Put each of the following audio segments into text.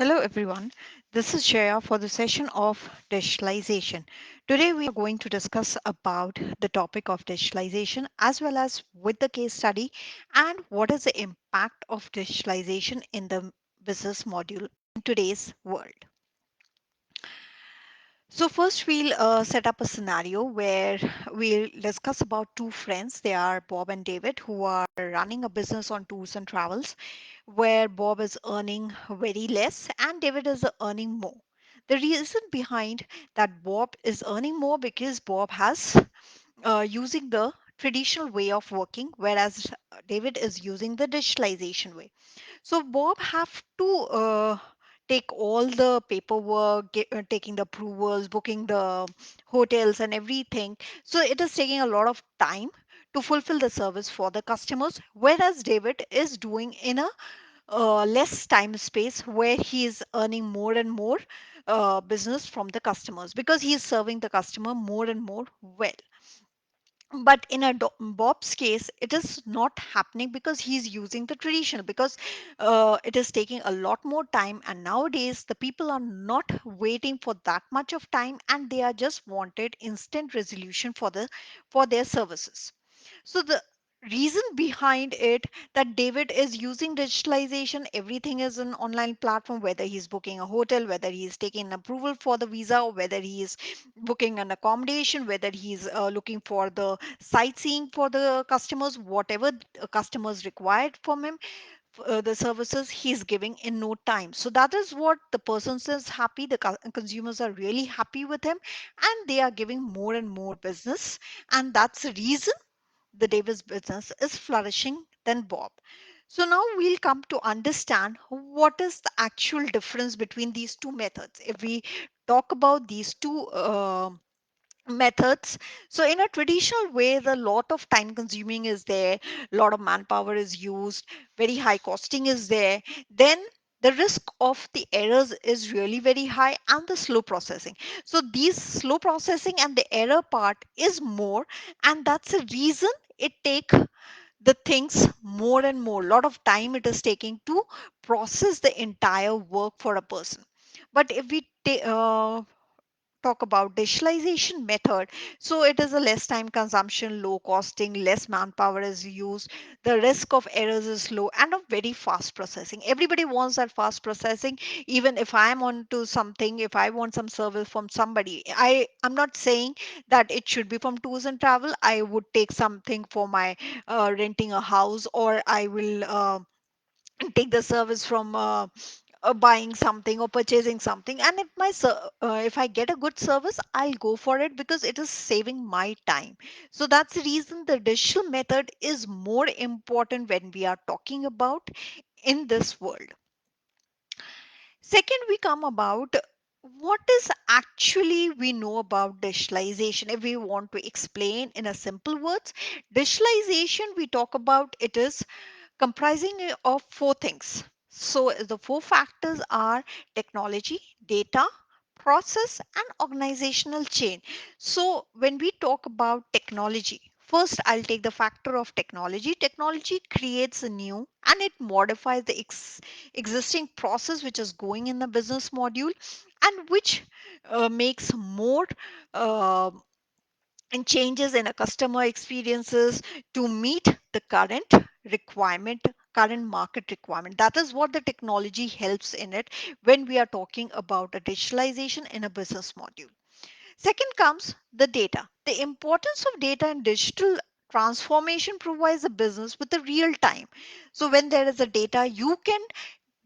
Hello everyone, this is Jaya for the session of digitalization. Today we are going to discuss about the topic of digitalization as well as with the case study and what is the impact of digitalization in the business module in today's world. So first we'll set up a scenario where we'll discuss about two friends. They are Bob and David who are running a business on tours and travels where Bob is earning very less and David is earning more. The reason behind that Bob is earning more because Bob has using the traditional way of working, whereas David is using the digitalization way. So Bob have to take all the paperwork, taking the approvals, booking the hotels and everything. So it is taking a lot of time to fulfill the service for the customers, whereas David is doing in a less time space where he is earning more and more business from the customers because he is serving the customer more and more well. But in a Bob's case it is not happening because he's using the traditional, because it is taking a lot more time, and nowadays the people are not waiting for that much of time and they are just wanted instant resolution for their services. So the reason behind it that David is using digitalization, everything is an online platform, whether he's booking a hotel, whether he is taking an approval for the visa, or whether he is booking an accommodation, whether he's looking for the sightseeing for the customers, whatever customers required from him, the services he's giving in no time. So that is what the person says happy, the consumers are really happy with him and they are giving more and more business, and that's the reason the Davis business is flourishing than Bob. So now we'll come to understand what is the actual difference between these two methods. If we talk about these two methods, so in a traditional way the lot of time consuming is there, a lot of manpower is used, very high costing is there, then the risk of the errors is really very high and the slow processing. So these slow processing and the error part is more, and that's the reason it take the things more and more, lot of time it is taking to process the entire work for a person. But if we talk about digitalization method, so it is a less time consumption, low costing, less manpower is used, the risk of errors is low, and a very fast processing. Everybody wants that fast processing. Even if I am on to something, if I want some service from somebody, I'm not saying that it should be from tours and travel. I would take something for my renting a house, or I will take the service from buying something or purchasing something, and if I get a good service, I'll go for it because it is saving my time. So that's the reason the digital method is more important when we are talking about in this world. Second, we come about what is actually we know about digitalization. If we want to explain in a simple words, digitalization we talk about it is comprising of four things. So the four factors are technology, data, process, and organizational change. So when we talk about technology, first I'll take the factor of technology. Technology creates a new and it modifies the existing process which is going in the business module, and which makes more uh, and changes in a customer experiences to meet the requirement current market requirement. That is what the technology helps in it when we are talking about a digitalization in a business module. Second comes the data. The importance of data in digital transformation provides a business with a real time. So when there is a data, you can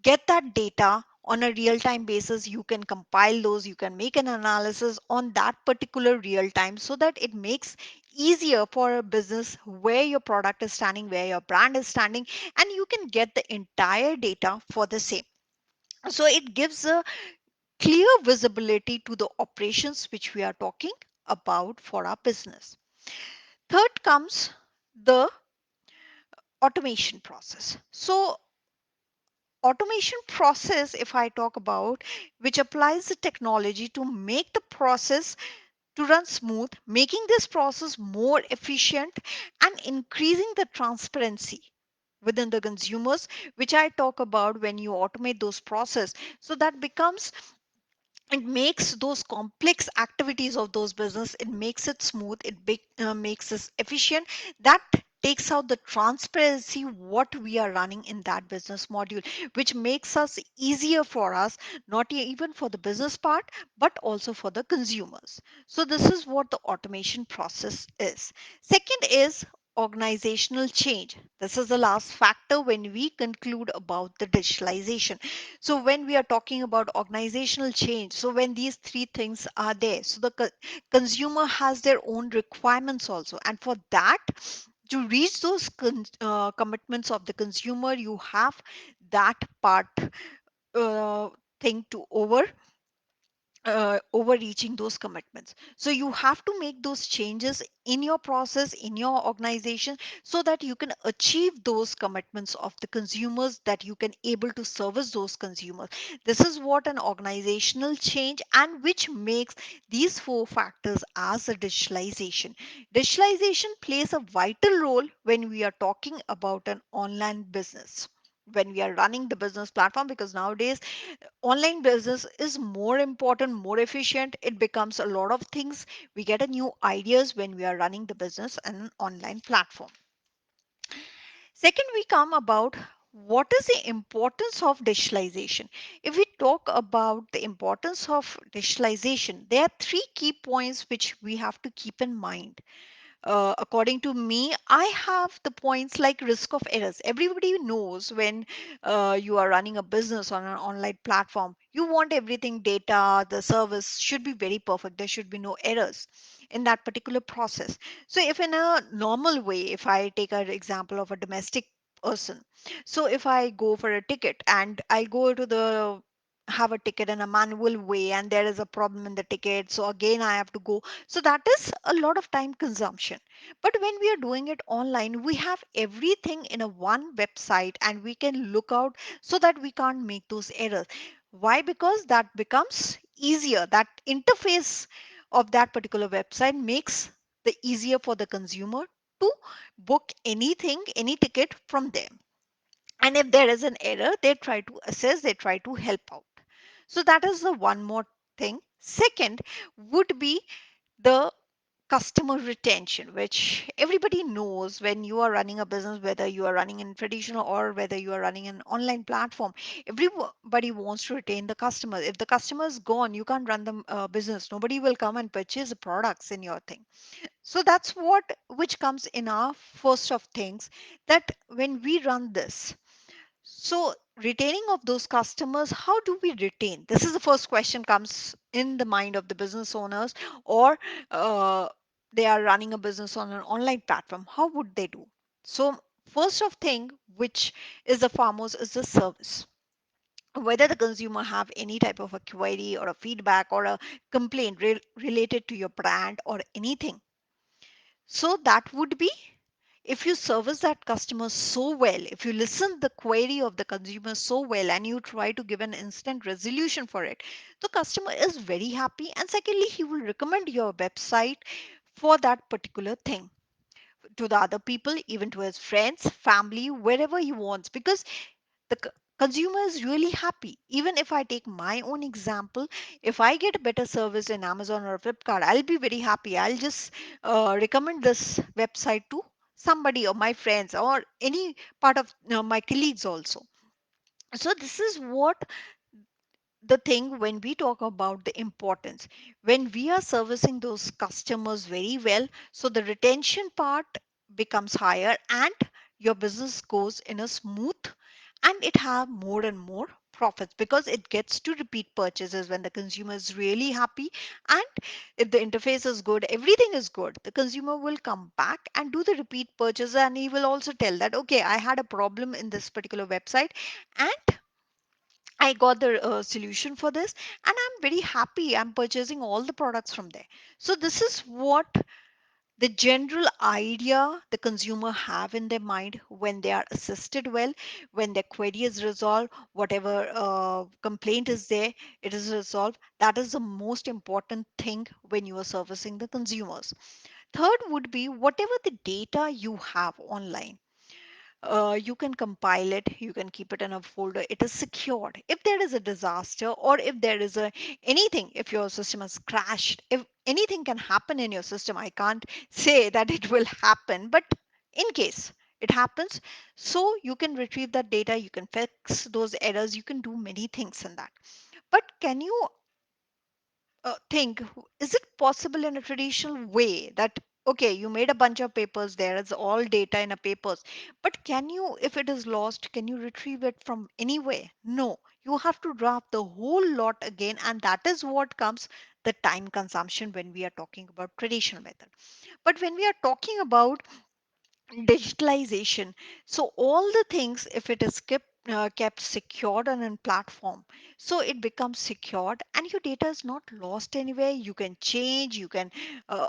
get that data on a real time basis, you can compile those, you can make an analysis on that particular real time, so that it makes easier for a business where your product is standing, where your brand is standing, and you can get the entire data for the same. So it gives a clear visibility to the operations which we are talking about for our business. Third comes the automation process. So automation process, if I talk about, which applies the technology to make the process to run smooth, making this process more efficient and increasing the transparency within the consumers, which I talk about when you automate those process. So that becomes, it makes those complex activities of those business, it makes it smooth, makes it efficient. That takes out the transparency what we are running in that business module, which makes us easier for us, not even for the business part, but also for the consumers. So this is what the automation process is. Second is organizational change. This is the last factor when we conclude about the digitalization. So when we are talking about organizational change, so when these three things are there, so the consumer has their own requirements also, and for that, to reach those commitments of the consumer, you have that part uh, thing to overreaching those commitments. So you have to make those changes in your process, in your organization, so that you can achieve those commitments of the consumers, that you can able to service those consumers. This is what an organizational change, and which makes these four factors as a digitalization. Digitalization plays a vital role when we are talking about an online business, when we are running the business platform, because nowadays online business is more important, more efficient. It becomes a lot of things. We get a new ideas when we are running the business on an online platform. Second, we come about what is the importance of digitalization. If we talk about the importance of digitalization, there are three key points which we have to keep in mind. According to me, I have the points like risk of errors. Everybody knows when you are running a business on an online platform, you want everything, data, the service should be very perfect. There should be no errors in that particular process. So, if in a normal way, if I take an example of a domestic person, so if I go for a ticket and I go to the have a ticket in a manual way and there is a problem in the ticket, so again I have to go, so that is a lot of time consumption. But when we are doing it online, we have everything in a one website and we can look out so that we can't make those errors. Why? Because that becomes easier. That interface of that particular website makes the easier for the consumer to book anything, any ticket from them. And if there is an error, they try to assess, they try to help out. So that is the one more thing. Second would be the customer retention, which everybody knows when you are running a business, whether you are running in traditional or whether you are running an online platform, everybody wants to retain the customer. If the customer is gone, you can't run the business. Nobody will come and purchase the products in your thing. So that's what which comes in our first of things, that when we run this, so retaining of those customers, how do we retain? This is the first question comes in the mind of the business owners, or uh, they are running a business on an online platform. How would they do? So first of thing, which is the foremost, is the service. Whether the consumer have any type of a query or a feedback or a complaint related to your brand or anything, so that would be, if you service that customer so well, if you listen the query of the consumer so well and you try to give an instant resolution for it, the customer is very happy, and secondly he will recommend your website for that particular thing to the other people, even to his friends, family, wherever he wants, because the consumer is really happy. Even if I take my own example, if I get a better service in Amazon or Flipkart, I'll be very happy. I'll just recommend this website to somebody or my friends or any part of my colleagues also. So this is what the thing when we talk about the importance, when we are servicing those customers very well, so the retention part becomes higher and your business goes in a smooth, and it have more and more profits because it gets to repeat purchases when the consumer is really happy. And if the interface is good, everything is good, the consumer will come back and do the repeat purchase, and he will also tell that, okay, I had a problem in this particular website and I got the solution for this, and I'm very happy. I'm purchasing all the products from there. So this is what the general idea the consumer have in their mind when they are assisted well, when their query is resolved, whatever complaint is there, it is resolved. That is the most important thing when you are servicing the consumers. Third would be whatever the data you have online. You can compile it, you can keep it in a folder, it is secured. If there is a disaster, or if there is a anything, if your system has crashed, if anything can happen in your system, I can't say that it will happen, but in case it happens, so you can retrieve that data, you can fix those errors, you can do many things in that. But can you think, is it possible in a traditional way that, okay, you made a bunch of papers, there is all data in a papers, but can you, if it is lost, can you retrieve it from anywhere? No, you have to draft the whole lot again, and that is what comes the time consumption when we are talking about traditional method. But when we are talking about digitalization, so all the things, if it is kept secured on a platform, so it becomes secured and your data is not lost anywhere. You can change, you can uh,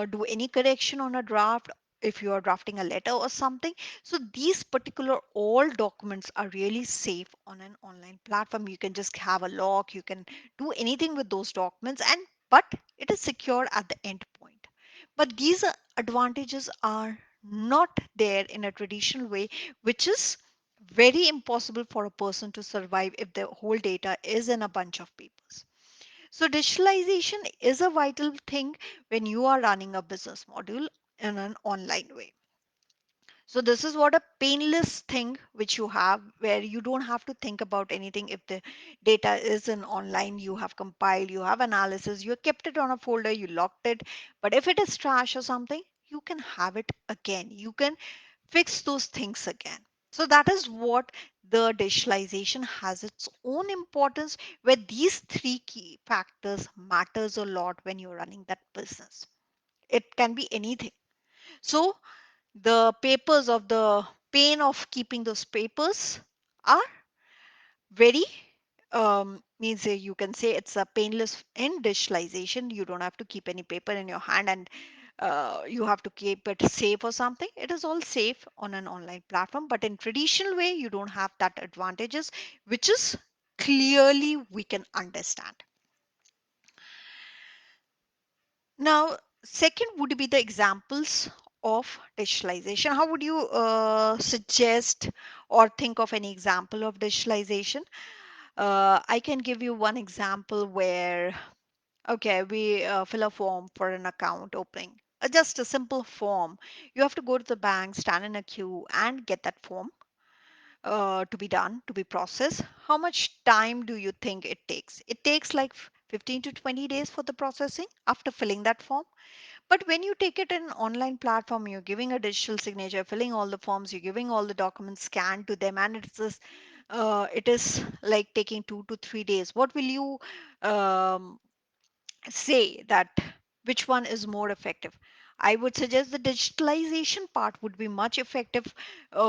do any correction on a draft if you are drafting a letter or something. So these particular all documents are really safe on an online platform. You can just have a lock, you can do anything with those documents, and but it is secure at the end point. But these advantages are not there in a traditional way, which is very impossible for a person to survive if the whole data is in a bunch of papers. So digitalization is a vital thing when you are running a business module in an online way. So this is what a painless thing which you have, where you don't have to think about anything. If the data is in online, you have compiled, you have analysis, you kept it on a folder, you locked it. But if it is trash or something, you can have it again. You can fix those things again. So that is what the digitalization has its own importance, where these three key factors matters a lot when you're running that business. It can be anything. So the papers of the pain of keeping those papers are very means you can say it's a painless in digitalization. You don't have to keep any paper in your hand, and you have to keep it safe or something. It is all safe on an online platform, but in traditional way you don't have that advantages, which is clearly we can understand. Now, second would be the examples of digitalization. How would you suggest or think of any example of digitalization? I can give you one example where, okay, we fill a form for an account opening. Just a simple form. You have to go to the bank, stand in a queue, and get that form to be done, to be processed. How much time do you think it takes? It takes like 15 to 20 days for the processing after filling that form. But when you take it in an online platform, you're giving a digital signature, filling all the forms, you're giving all the documents scanned to them, and it is like taking 2 to 3 days. What will you um, say that which one is more effective? I would suggest the digitalization part would be much effective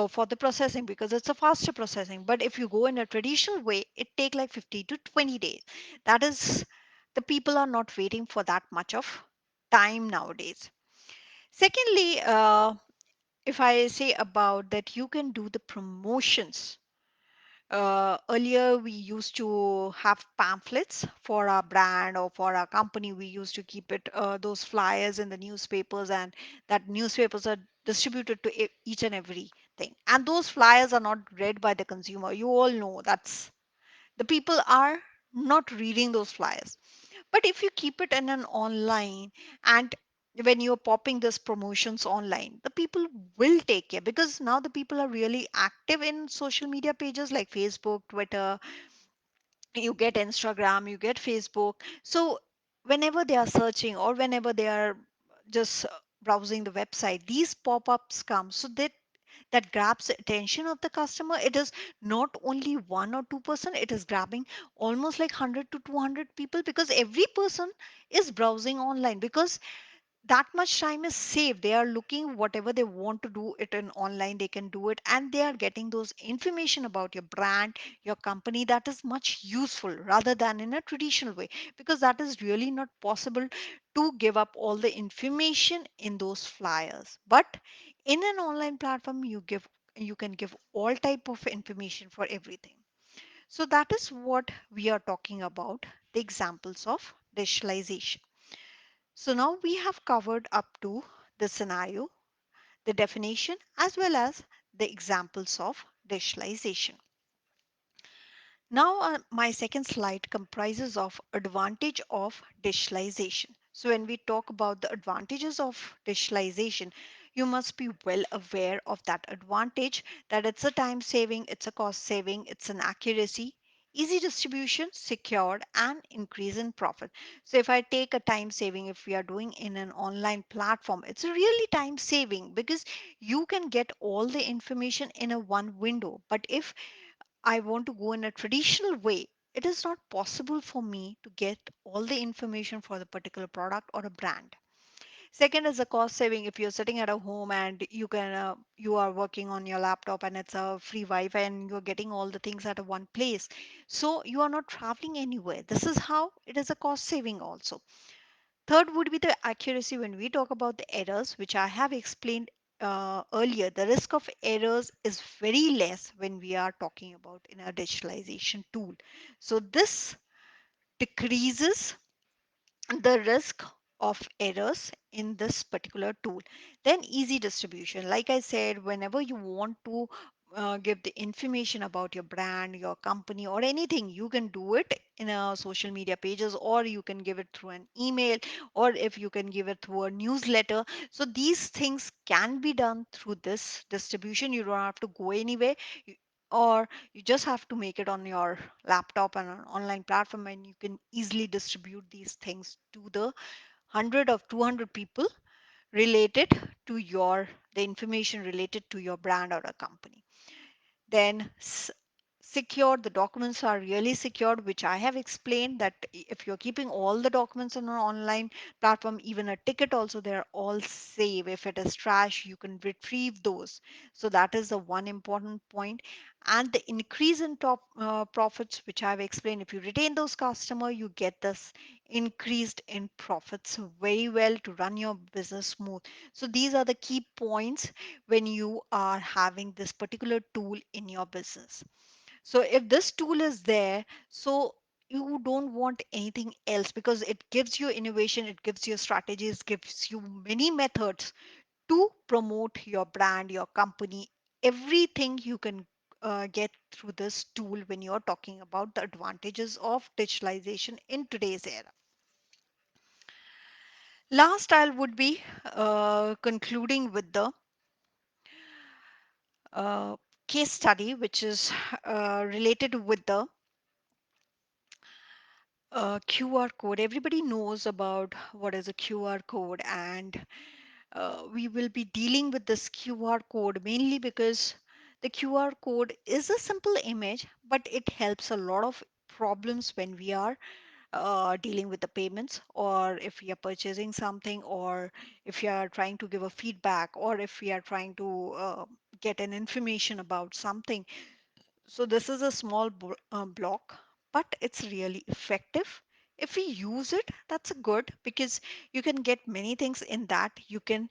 for the processing because it's a faster processing. But if you go in a traditional way, it take like 50 to 20 days. That is, the people are not waiting for that much of time nowadays. Secondly, if I say about that, you can do the promotions. Earlier, we used to have pamphlets for our brand or for our company. We used to keep it those flyers in the newspapers, and that newspapers are distributed to each and every thing. And those flyers are not read by the consumer. You all know that's the people are not reading those flyers. But if you keep it in an online, and when you're popping this promotions online, the people will take care, because now the people are really active in social media pages like Facebook, Twitter, you get Instagram, you get Facebook. So whenever they are searching or whenever they are just browsing the website, these pop-ups come, so that grabs the attention of the customer. It is not only 1 or 2%, it is grabbing almost like 100 to 200 people, because every person is browsing online, because that much time is saved. They are looking whatever they want to do it in online, they can do it, and they are getting those information about your brand, your company, that is much useful rather than in a traditional way, because that is really not possible to give up all the information in those flyers. But in an online platform, you can give all type of information for everything. So that is what we are talking about, the examples of digitalization. So now we have covered up to the scenario, the definition, as well as the examples of digitalization. Now, my second slide comprises of advantage of digitalization. So when we talk about the advantages of digitalization, you must be well aware of that advantage, that it's a time saving, it's a cost saving, it's an accuracy, easy distribution, secured, and increase in profit. So if I take a time saving, if we are doing in an online platform, it's really time saving because you can get all the information in a one window. But if I want to go in a traditional way, it is not possible for me to get all the information for the particular product or a brand. Second is the cost saving. If you're sitting at a home and you are working on your laptop and it's a free Wi-Fi and you're getting all the things at a one place, so you are not traveling anywhere. This is how it is a cost saving also. Third would be the accuracy. When we talk about the errors, which I have explained earlier, the risk of errors is very less when we are talking about in a digitalization tool. So this decreases the risk of errors in this particular tool. Then easy distribution. Like I said, whenever you want to give the information about your brand, your company, or anything, you can do it in a social media pages, or you can give it through an email, or if you can give it through a newsletter. So these things can be done through this distribution. You don't have to go anywhere. Or you just have to make it on your laptop and an online platform, and you can easily distribute these things to the 100 or 200 people related to your the information related to your brand or a company. Then secured, the documents are really secured, which I have explained that if you're keeping all the documents on an online platform, even a ticket also, they're all safe. If it is trash, you can retrieve those. So that is the one important point. And the increase in top profits, which I've explained, if you retain those customer, you get this increased in profits very well to run your business smooth. So these are the key points when you are having this particular tool in your business. So if this tool is there, so you don't want anything else, because it gives you innovation, it gives you strategies, gives you many methods to promote your brand, your company, everything you can get through this tool when you're talking about the advantages of digitalization in today's era. Last, I would be concluding with the uh, case study, which is related with the QR code. Everybody knows about what is a QR code, and we will be dealing with this QR code mainly because the QR code is a simple image, but it helps a lot of problems when we are dealing with the payments, or if we are purchasing something, or if we are trying to give a feedback, or if we are trying to get an information about something. So this is a small block, but it's really effective. If we use it, that's a good, because you can get many things in that. You can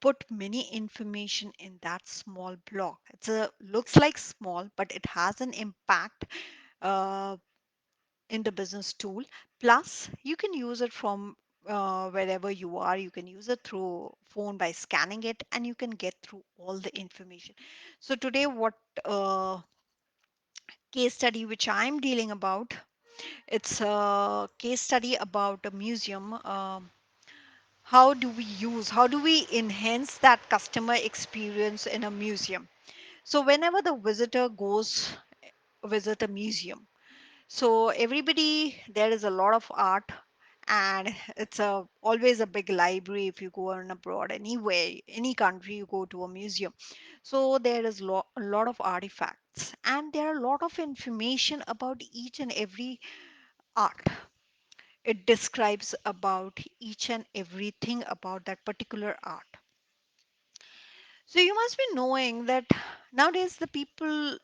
put many information in that small block. It's a looks like small, but it has an impact uh, in the business tool. Plus, you can use it from wherever you are. You can use it through phone by scanning it, and you can get through all the information. So today, what case study which I'm dealing about. It's a case study about a museum. How do we enhance that customer experience in a museum? So whenever the visitor goes visit a museum, so everybody, there is a lot of art, and it's a always a big library. If you go on abroad, anywhere, any country, you go to a museum, so there is a lot of artifacts, and there are a lot of information about each and every art. It describes about each and everything about that particular art. So you must be knowing that nowadays the people,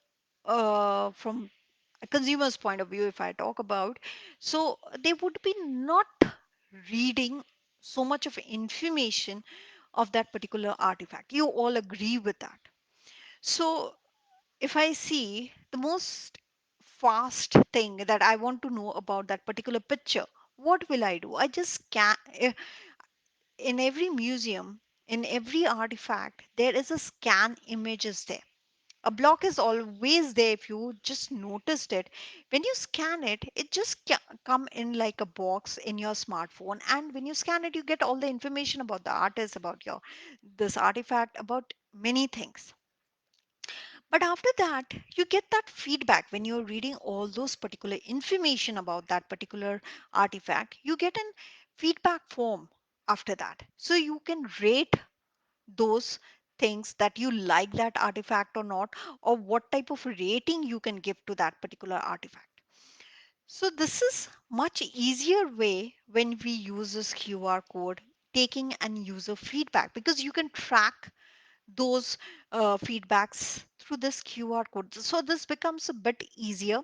from a consumer's point of view, if I talk about, so they would be not reading so much of information of that particular artifact. You all agree with that. So if I see the most fast thing that I want to know about that particular picture, what will I do? I just can in every museum. In every artifact, there is a scan image is there. A block is always there. If you just noticed it, when you scan it, it just come in like a box in your smartphone, and when you scan it, you get all the information about the artist, about your this artifact, about many things. But after that, you get that feedback when you're reading all those particular information about that particular artifact. You get an feedback form after that, so you can rate those things that you like that artifact or not, or what type of rating you can give to that particular artifact. So this is much easier way when we use this QR code, taking and user feedback, because you can track those feedbacks through this QR code. So this becomes a bit easier.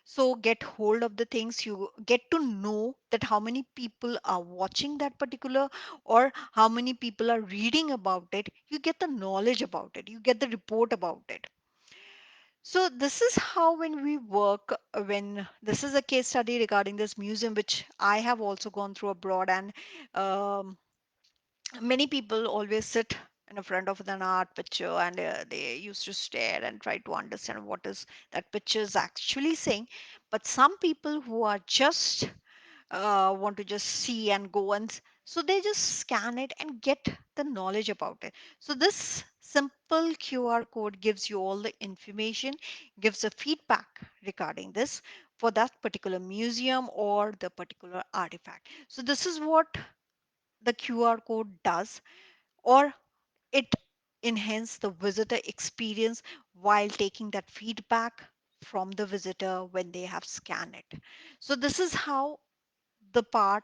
So get hold of the things, you get to know that how many people are watching that particular, or how many people are reading about it. You get the knowledge about it, you get the report about it. So this is how when we work, when this is a case study regarding this museum, which I have also gone through abroad, and um, many people always sit in front of an art picture, and they used to stare and try to understand what is that picture is actually saying. But some people who are just want to just see and go, and so they just scan it and get the knowledge about it. So this simple QR code gives you all the information, gives a feedback regarding this for that particular museum or the particular artifact. So this is what the QR code does, or it enhance the visitor experience while taking that feedback from the visitor when they have scanned it. So this is how the part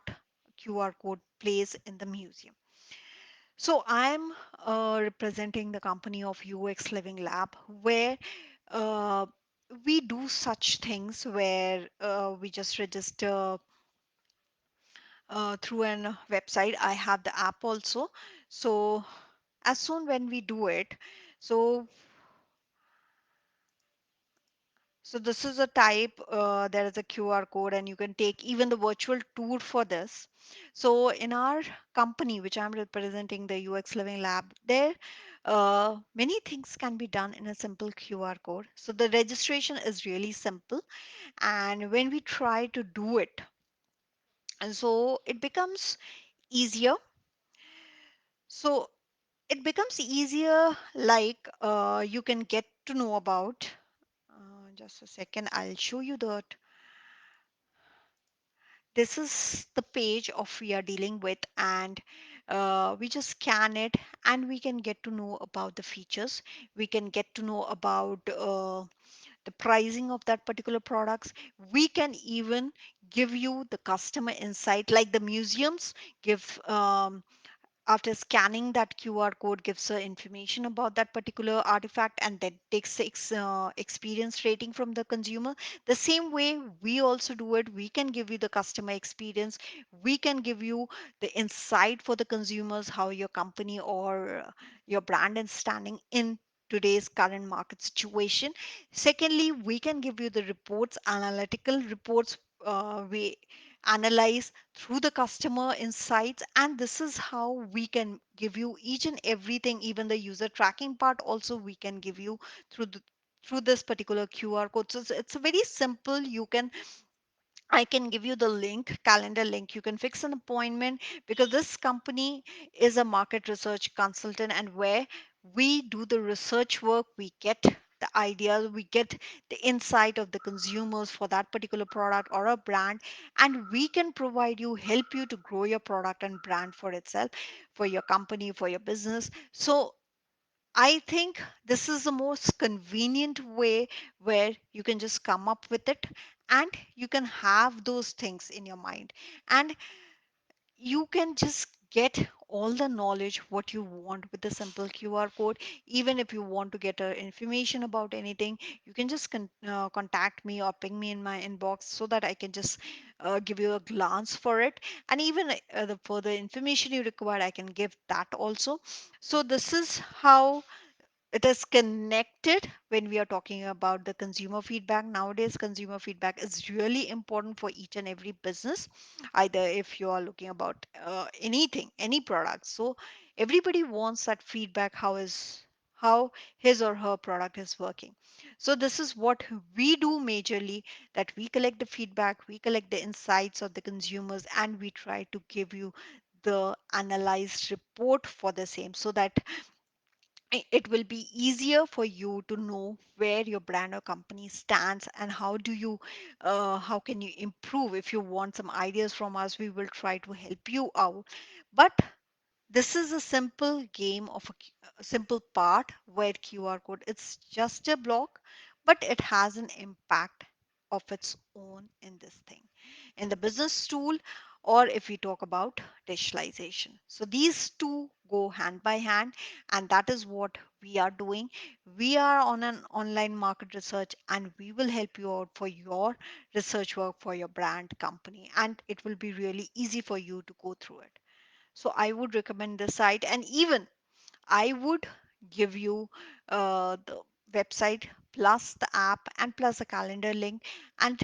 QR code plays in the museum. So I'm representing the company of Uxlivinglab, where uh, we do such things where we just register through an website. I have the app also. So as soon when we do it, so this is a type, there is a QR code, and you can take even the virtual tour for this. So in our company, which I'm representing, the UX Living Lab, there many things can be done in a simple QR code. So the registration is really simple, and when we try to do it, and so it becomes easier. So it becomes easier, like you can get to know about. Just a second, I'll show you that. This is the page of we are dealing with, and we just scan it, and we can get to know about the features. We can get to know about the pricing of that particular products. We can even give you the customer insight, like the museums give after scanning that QR code, gives her information about that particular artifact, and then takes the experience rating from the consumer. The same way we also do it. We can give you the customer experience. We can give you the insight for the consumers, how your company or your brand is standing in today's current market situation. Secondly, we can give you the reports, analytical reports. We analyze through the customer insights, and this is how we can give you each and everything. Even the user tracking part also we can give you through through this particular QR code. So it's a very simple. You can, I can give you the link, calendar link. You can fix an appointment, because this company is a market research consultant, and where we do the research work, we get the ideas, we get the insight of the consumers for that particular product or a brand, and we can provide you, help you to grow your product and brand for itself, for your company, for your business. So I think this is the most convenient way where you can just come up with it, and you can have those things in your mind, and you can just get all the knowledge what you want with the simple QR code. Even if you want to get information about anything, you can just contact me or ping me in my inbox, so that I can just give you a glance for it. And even the further information you require, I can give that also. So this is how it is connected when we are talking about the consumer feedback. Nowadays consumer feedback is really important for each and every business, either if you are looking about anything, any product. So everybody wants that feedback, how his or her product is working. So this is what we do majorly, that we collect the feedback, we collect the insights of the consumers, and we try to give you the analyzed report for the same, so that it will be easier for you to know where your brand or company stands, and how can you improve. If you want some ideas from us, we will try to help you out. But this is a simple game of a simple part where QR code, it's just a block, but it has an impact of its own in this thing, in the business tool, or if we talk about digitalization. So these two go hand by hand, and that is what we are doing. We are on an online market research, and we will help you out for your research work for your brand company, and it will be really easy for you to go through it. So I would recommend this site, and even I would give you the website plus the app and plus a calendar link, and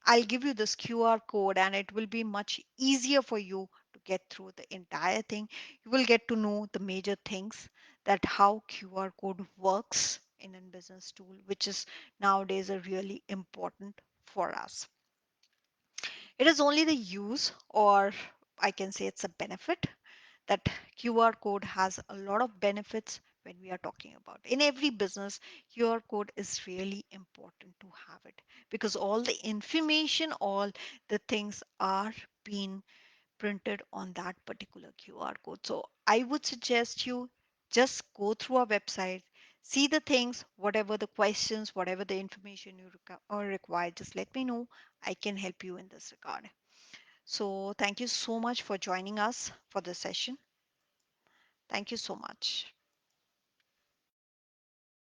I'll give you this QR code, and it will be much easier for you to get through the entire thing. You will get to know the major things, that how QR code works in a business tool, which is nowadays a really important for us. It is only the use, or I can say it's a benefit, that QR code has a lot of benefits when we are talking about. In every business, QR code is really important to have it, because all the information, all the things are being printed on that particular QR code. So I would suggest you just go through our website, see the things, whatever the questions, whatever the information you require, just let me know. I can help you in this regard. So thank you so much for joining us for this session. Thank you so much.